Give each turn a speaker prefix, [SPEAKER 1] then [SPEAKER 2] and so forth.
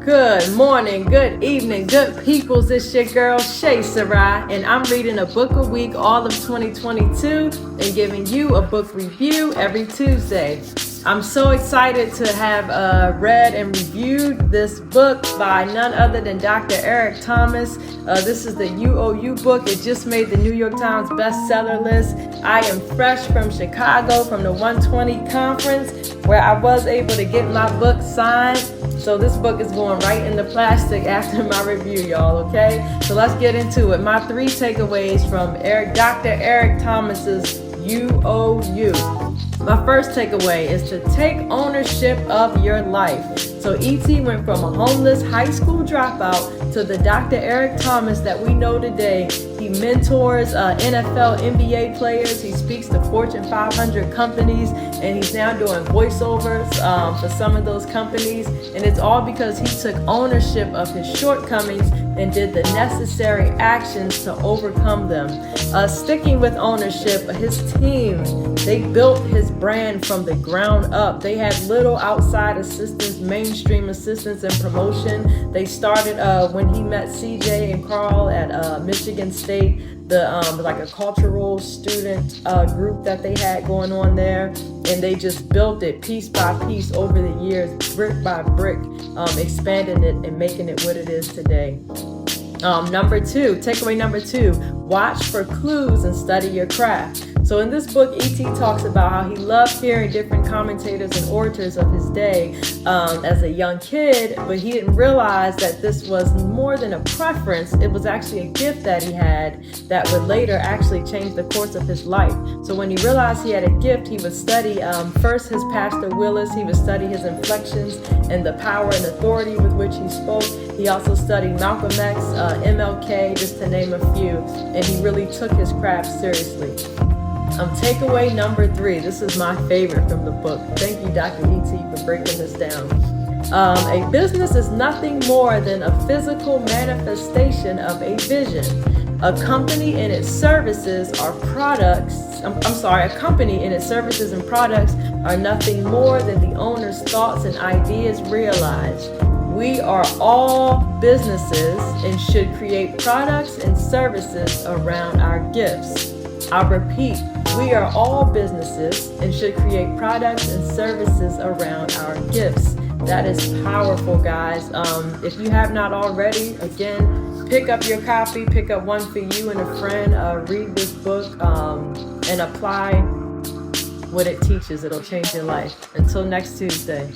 [SPEAKER 1] Good morning, good evening, good peoples. It's your girl Shay Sarai, and I'm reading a book a week all of 2022 and giving you a book review every Tuesday. I'm so excited to have read and reviewed this book by none other than Dr. Eric Thomas. This is the UOU book. It just made the New York Times bestseller list. I am fresh from Chicago from the 120 conference where I was able to get my book signed. So this book is going right in the plastic after my review, y'all, okay? So let's get into it. My 3 takeaways from Dr. Eric Thomas's UOU. My first takeaway is to take ownership of your life. So E.T. went from a homeless high school dropout to the Dr. Eric Thomas that we know today. He mentors NFL, NBA players. He speaks to Fortune 500 companies, and he's now doing voiceovers for some of those companies. And it's all because he took ownership of his shortcomings and did the necessary actions to overcome them. Sticking with ownership, his team, they built his brand from the ground up. They had little outside assistance, mainstream assistance and promotion. They started when he met CJ and Carl at Michigan State, like a cultural student group that they had going on there, and they just built it piece by piece over the years, brick by brick, expanding it and making it what it is today. Takeaway number 2, watch for clues and study your craft. So in this book, E.T. talks about how he loved hearing different commentators and orators of his day as a young kid, but he didn't realize that this was more than a preference. It was actually a gift that he had that would later actually change the course of his life. So when he realized he had a gift, he would study first his Pastor Willis. He would study his inflections and the power and authority with which he spoke. He also studied Malcolm X, MLK, just to name a few, and he really took his craft seriously. Takeaway number 3. This is my favorite from the book. Thank you, Dr. E.T., for breaking this down. A business is nothing more than a physical manifestation of a vision. A company and its services and products are nothing more than the owner's thoughts and ideas realized. We are all businesses and should create products and services around our gifts. I repeat, we are all businesses and should create products and services around our gifts. That is powerful, guys. If you have not already, again, pick up your copy, pick up one for you and a friend, read this book, and apply what it teaches. It'll change your life. Until next Tuesday.